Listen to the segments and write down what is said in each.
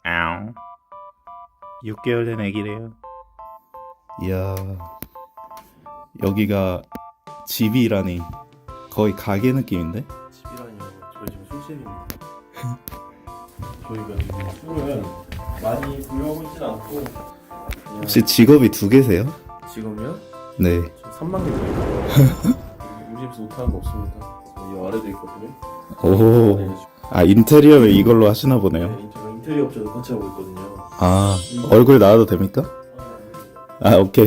아우. 6개월 된 애기래요. 이야, 여기가 집이라니 거의 가게 느낌인데? 집이라니요. 저희 지금 술집입니다. 저희가 지금 술을 많이 구매하고 있진 않고 혹시 직업이 두 개세요? 지금요? 네. 3만 개 드려요. 우리 집에서 못하는 거 없습니다. 이 아래도 있거든요. 오. 네, 아, 인테리어를 이걸로 하시나 보네요. 제가 인테리어 업체도 같이 하고 있거든요. 아, 얼굴 나와도 됩니까? 아, 오케이.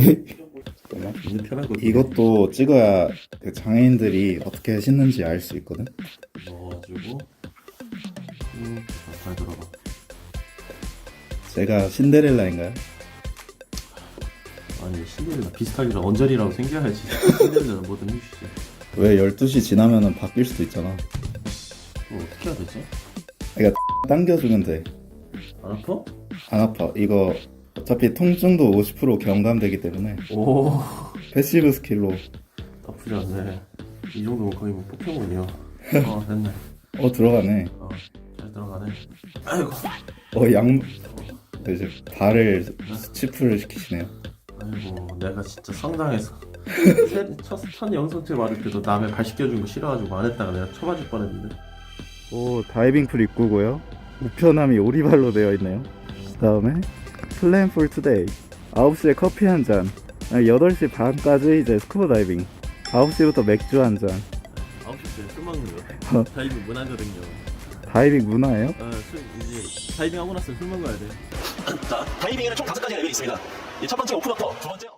이제 편하거든요. 이것도 찍어야 그 장애인들이 어떻게 신는지 알 수 있거든. 넣어가지고 잘 들어가. 제가 신데렐라인가요? 아니 신데렐라 비슷하기라 언저리라고 생겨야지. 신데렐라는 뭐든 해주시지. 왜 12시 지나면은 바뀔 수도 있잖아. 그거 어떻게 해야 되지? 당겨주면 돼. 안 아파? 안 아파. 이거 어차피 통증도 50% 경감되기 때문에 오 패시브 스킬로. 나쁘지 않네. 이 정도면 거의 뭐 포켓몬이요. 됐네. 들어가네. 잘 들어가네. 아이고. 이제 발을 스치프를 시키시네요. 아이고 내가 진짜 상당해서 첫 영상체 말할 때도 남의 발 씻겨준 거 싫어가지고 안 했다가 내가 쳐맞을 뻔했는데. 오, 다이빙 풀 입구고요. 우편함이 오리발로 되어 있네요. 그 다음에 플랜 폴 투데이 9시에 커피 한 잔, 8시 반까지 이제 스쿠버 다이빙, 9시부터 맥주 한 잔. 9시에 술 먹는 거. 다이빙 문화거든요. 다이빙 문화예요? 술 이제 다이빙 하고 나서 술 먹어야 돼. 자, 다이빙에는 총 5가지 레벨이 있습니다. 첫 번째 오픈워터, 두 번째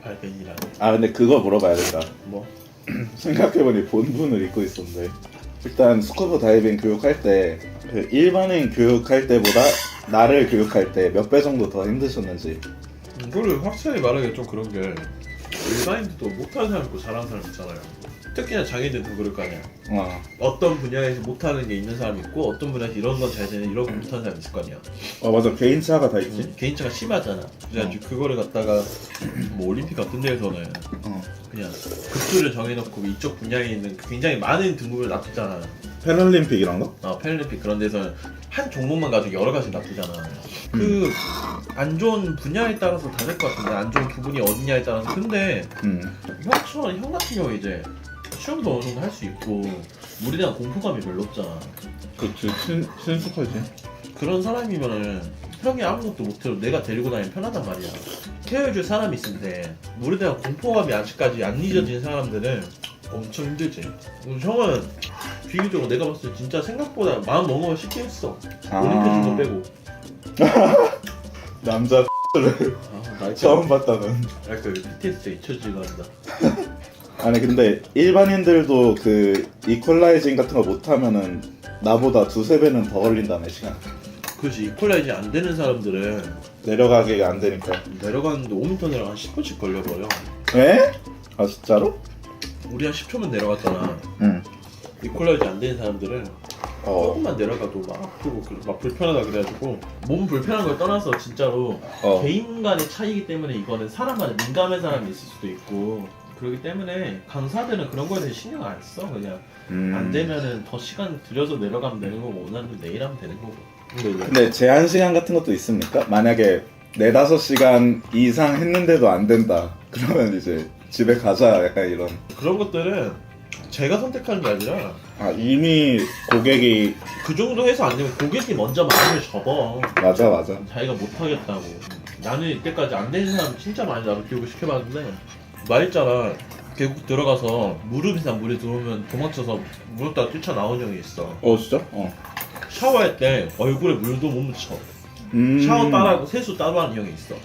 발벤이라는 근데 그거 물어봐야겠다. 뭐? 생각해보니 본분을 잊고 있었는데, 일단 스쿠버 다이빙 교육할 때 그 일반인 교육할 때보다 나를 교육할 때 몇 배 정도 더 힘드셨는지. 이거를 확실히 말하기가 좀 그런 게 일반인들도 못하는 사람 있고 잘하는 사람 있잖아요. 특히나 장애인들도 그럴 거 아니야. 어떤 분야에서 못하는 게 있는 사람이 있고 어떤 분야에서 이런 건 잘 되는 이런 거 못하는 사람이 있을 거 아니야. 맞아, 개인차가 다 있지. 개인차가 심하잖아. 그래가지고 그거를 갖다가 뭐 올림픽 같은 데에서는 그냥 급수를 정해놓고 이쪽 분야에 있는 굉장히 많은 등급을 놔두잖아. 패럴림픽 이런 거? 패럴림픽 그런 데서는 한 종목만 가지고 여러 가지 놔두잖아. 그 안 좋은 분야에 따라서 다를 것 같은데 안 좋은 부분이 어디냐에 따라서. 근데 형 같은 경우 이제 수영도 어느 정도 할 수 있고 물에 대한 공포감이 별로 없잖아. 그치, 친숙하지. 그런 사람이면은 형이 아무것도 못해도 내가 데리고 다니면 편하단 말이야. 케어해줄 사람이 있으면 돼. 물에 대한 공포감이 아직까지 안 잊어진 사람들은 엄청 힘들지. 형은 비교적으로 내가 봤을 때 진짜 생각보다 마음 먹으면 쉽게 했어. 올림픽 준거 빼고. 남자 나 처음 봤다는. 약간 PTSD 잊혀지고 한다. 아니 근데 일반인들도 그 이퀄라이징 같은 거 못하면은 나보다 두세 배는 더 걸린다네, 시간. 그렇지. 이퀄라이징 안 되는 사람들은 내려가기가 안 되니까. 내려가는데 5m 내려가 한 10분씩 걸려버려. 에? 아, 진짜로? 우리 한 10초면 내려갔잖아. 응. 이퀄라이징 안 되는 사람들은 조금만 내려가도 막 아프고 막 불편하다 그래가지고 몸 불편한 걸 떠나서 진짜로 개인 간의 차이기 때문에 이거는 사람마다 민감한 사람이 있을 수도 있고 그렇기 때문에 강사들은 그런 거에 대해 신경 안 써. 그냥 안 되면은 더 시간 들여서 내려가면 되는 거고 원하는 내일 하면 되는 거고. 근데 제한 시간 같은 것도 있습니까? 만약에 4-5시간 이상 했는데도 안 된다, 그러면 이제 집에 가자, 약간 이런. 그런 것들은 제가 선택하는 게 아니라 아 이미 고객이 그 정도 해서 안 되면 고객이 먼저 마음을 접어. 맞아. 자기가 못하겠다고. 나는 이때까지 안 되는 사람 진짜 많이 나도 교육을 시켜봤는데 말했잖아. 계곡 들어가서 무릎 이상 물이 들어오면 도망쳐서 무릎 다 뛰쳐나온 형이 있어. 진짜? 샤워할 때 얼굴에 물도 못 묻혀. 샤워 따라하고 세수 따로 하는 형이 있어.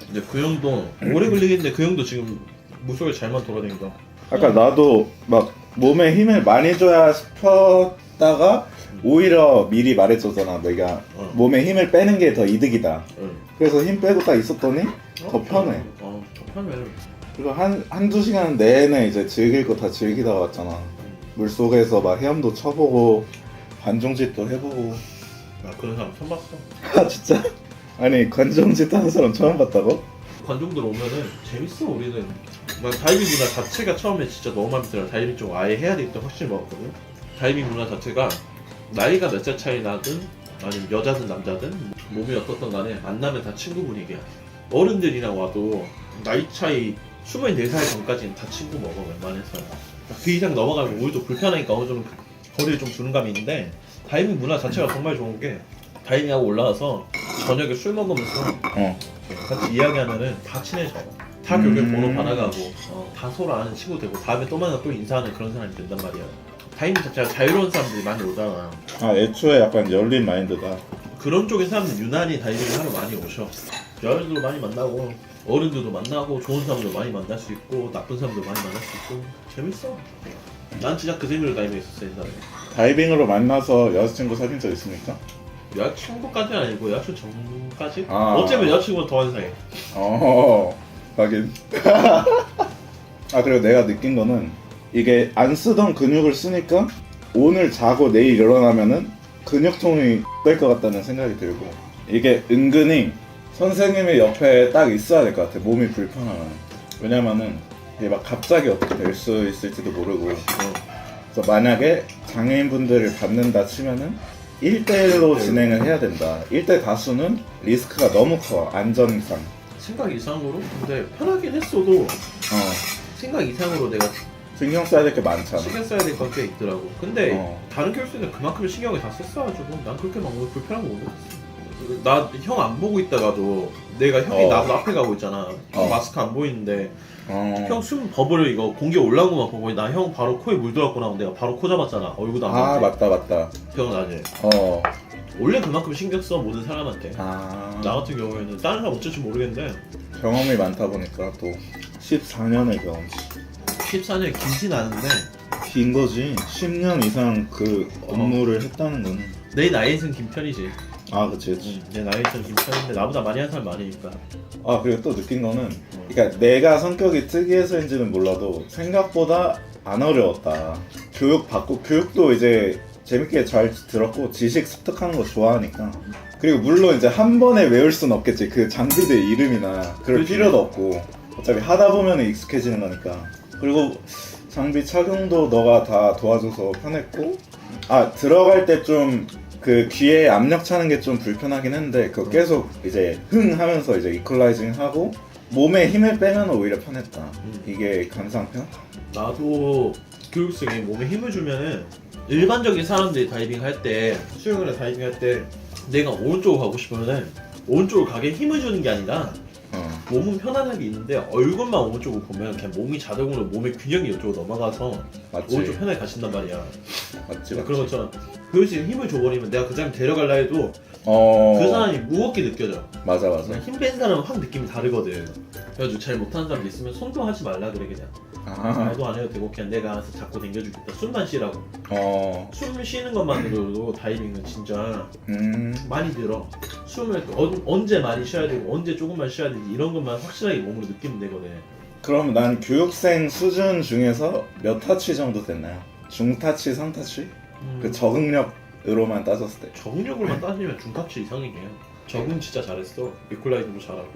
근데 그 형도 오래 걸리겠는데 그 형도 지금 물속에 잘만 돌아다닌다. 아까 나도 막 몸에 힘을 많이 줘야 싶었다가 오히려 미리 말해줬잖아. 내가 몸에 힘을 빼는 게 더 이득이다. 응. 그래서 힘 빼고 딱 있었더니 더 편해. 더 편해. 그리고 한두 시간 내내 이제 즐길 거 다 즐기다 왔잖아. 물속에서 막 헤엄도 쳐보고 관종짓도 해보고. 나 그런 사람 처음 봤어. 아 진짜? 아니 관종짓 하는 사람 처음 봤다고? 관종들 오면은 재밌어. 우리는 난 다이빙 문화 자체가 처음에 진짜 너무 마음에 들어. 다이빙 쪽 아예 해야 되겠다 확실히 먹었거든. 다이빙 문화 자체가 나이가 몇 살 차이 나든 아니면 여자든 남자든 몸이 어떻든 간에 만나면 다 친구 분위기야. 어른들이랑 와도 나이 차이 24살 전까지는 다 친구 먹어 웬만해서. 그 이상 넘어가면 우리도 불편하니까 어느 정도 거리를 좀 두는 감이 있는데 다이빙 문화 자체가 정말 좋은 게 다이빙하고 올라와서 저녁에 술 먹으면서 같이 이야기하면은 다 친해져. 다 결국에 번호 받아가고 다 서로 아는 친구 되고 다음에 또 만나 또 인사하는 그런 사람이 된단 말이야. 다이빙 자체가 자유로운 사람들이 많이 오잖아. 아 애초에 약간 열린 마인드다. 그런 쪽의 사람들 유난히 다이빙을 하러 많이 오셔. 여자들도 많이 만나고 어른들도 만나고 좋은 사람도 많이 만날 수 있고 나쁜 사람도 많이 만날 수 있고 재밌어. 난 진짜 그 재미로 다이빙했었어 옛날에. 다이빙으로 만나서 여자친구 사귄 적 있습니까? 여자친구까지는 아니고 여자친구 전까지? 아. 어쩌면 여자친구가 더한 사이. 하긴. 아 그리고 내가 느낀 거는 이게 안 쓰던 근육을 쓰니까 오늘 자고 내일 일어나면은 근육통이 될 것 같다는 생각이 들고 이게 은근히 선생님의 옆에 딱 있어야 될 것 같아. 몸이 불편하면. 왜냐면은 이게 막 갑자기 어떻게 될 수 있을지도 모르고. 그래서 만약에 장애인분들을 받는다 치면은 1대1로 진행을 해야 된다. 1대 다수는 리스크가 너무 커. 안전상. 생각 이상으로? 근데 편하긴 했어도 생각 이상으로 내가 신경 써야 될 게 많잖아. 신경 써야 될 것 꽤 있더라고. 근데 다른 교수는 그만큼의 신경을 다 썼어가지고 난 그렇게 막 불편한 거 못 느꼈어. 나 형 안 보고 있다가도 내가 형이 나보다 앞에 가고 있잖아. 형 마스크 안 보이는데 형 숨 버블을 이거 공기 올라온 거만 보고 나 형 바로 코에 물 들어갔고 나면 내가 바로 코 잡았잖아. 얼굴도 안 보이지. 맞다. 기억나지? 원래 그만큼 신경 써 모든 사람한테. 나 같은 경우에는 다른 사람 어쩔지 모르겠는데 경험이 많다 보니까 또 14년의 경험치. 14년 길진 않은데 긴 거지. 10년 이상 그 업무를 했다는 거는. 내 나이에선 긴 편이지. 그치. 내 나이에선 긴 편인데 나보다 많이 한 사람 많으니까. 그리고 또 느낀 거는 그러니까 내가 성격이 특이해서인지는 몰라도 생각보다 안 어려웠다. 교육도 이제 재밌게 잘 들었고 지식 습득하는 거 좋아하니까. 그리고 물론 이제 한 번에 외울 순 없겠지. 그 장비들 이름이나 그럴 그치. 필요도 없고 어차피 하다 보면 익숙해지는 거니까. 그리고 장비 착용도 너가 다 도와줘서 편했고 들어갈 때 좀 그 귀에 압력 차는 게 좀 불편하긴 했는데 그거 계속 이제 하면서 이제 이퀄라이징 하고 몸에 힘을 빼면 오히려 편했다. 이게 감상편? 나도 교육생이 몸에 힘을 주면은 일반적인 사람들이 다이빙 할 때 수영이나 다이빙 할 때 내가 오른쪽으로 가고 싶으면은 오른쪽으로 가게 힘을 주는 게 아니라 몸은 편안하게 있는데 얼굴만 오른쪽으로 보면 그냥 몸이 자동으로 몸의 균형이 이쪽으로 넘어가서 맞지. 오른쪽 편하게 가신단 말이야. 맞지. 그런 것처럼 교육생이 힘을 줘버리면 내가 그 사람 데려갈라 해도 그 사람이 무겁게 느껴져. 맞아. 힘 뺀 사람은 확 느낌이 다르거든. 그래가지고 잘 못하는 사람이 있으면 손도 하지 말라 그래 그냥. 말도 안 해도 되고 그냥 내가 알아서 잡고 당겨주겠다. 숨만 쉬라고. 숨 쉬는 것만으로도 다이빙은 진짜 많이 들어. 숨을 언제 많이 쉬어야 되고 언제 조금만 쉬어야 되지 이런 것만 확실하게 몸으로 느끼면 되거든. 그럼 난 교육생 수준 중에서 몇 타치 정도 됐나요? 중타치, 상타치? 그 적응력으로만 따졌을 때. 적응력으로만 따지면 중탑치 이상이에요. 적응 진짜 잘했어. 이퀄라이징도 잘하고.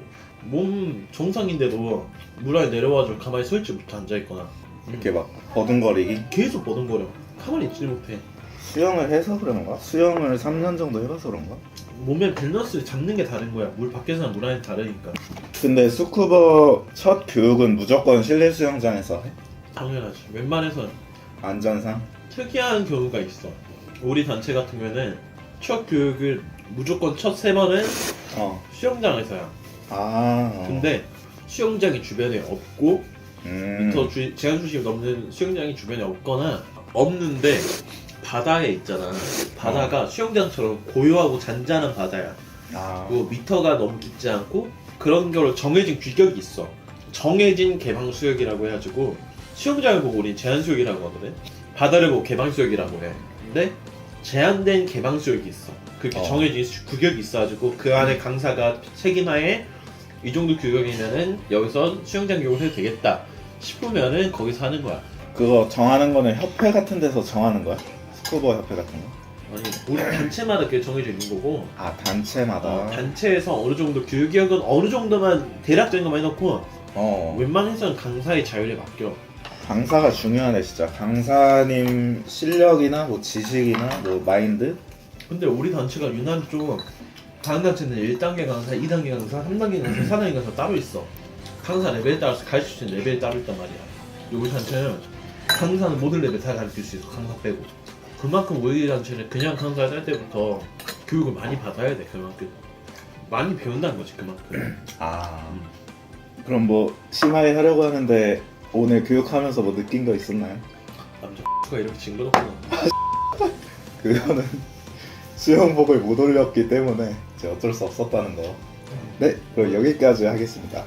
몸 정상인데도 물 안에 내려와서 가만히 서 있지 못해 앉아있거나 이렇게 막 버둥거리기? 계속 버둥거려. 가만히 있지 못해. 수영을 해서 그런가? 수영을 3년 정도 해봐서 그런가? 몸의 밸런스를 잡는 게 다른 거야. 물 밖에서랑 물 안에 다르니까. 근데 스쿠버 첫 교육은 무조건 실내 수영장에서 해? 당연하지. 웬만해서 안전상? 특이한 경우가 있어. 우리 단체 같은 경우에는 첫 교육을 무조건 첫 3번은 수영장에서야. 근데 수영장이 주변에 없고 미터 제한 수심이 넘는 수영장이 주변에 없거나 없는데 바다에 있잖아. 바다가 수영장처럼 고요하고 잔잔한 바다야. 그리고 미터가 너무 깊지 않고 그런 거로 정해진 규격이 있어. 정해진 개방 수역이라고 해가지고 수영장을 보고 우리 제한 수역이라고 하거든. 바다를 보고 개방 수역이라고 해. 근데 제한된 개방 수역이 있어. 그렇게 정해진 규격이 있어가지고 그 안에 강사가 책임하에 이 정도 규격이면은 여기서 수영장 이용을 해도 되겠다 싶으면은 거기서 하는 거야. 그거 정하는 거는 협회 같은 데서 정하는 거야? 스쿠버 협회 같은 거? 아니 우리 단체마다 그게 정해져 있는 거고. 단체마다? 단체에서 어느 정도 규격은 어느 정도만 대략적인 것만 해놓고 웬만해서는 강사의 자율에 맡겨. 강사가 중요하네 진짜. 강사님 실력이나 뭐 지식이나 뭐 마인드? 근데 우리 단체가 유난히 좀 다른 단체는 1단계 강사, 2단계 강사, 3단계 강사, 4단계 강사 따로 있어. 강사 레벨에 따라서 가르칠 수 있는 레벨이 따로 있단 말이야. 우리 단체는 강사는 모든 레벨 다 가르칠 수 있어. 강사 빼고. 그만큼 우리 단체는 그냥 강사 할 때부터 교육을 많이 받아야 돼. 그만큼 많이 배운다는 거지. 그만큼. 그럼 뭐 심하게 하려고 하는데 오늘 교육하면서 뭐 느낀 거 있었나요? 남자 X가 이렇게 징그럽구나. 그거는 수영복을 못 올렸기 때문에 이제 어쩔 수 없었다는 거. 네, 그럼 여기까지 하겠습니다.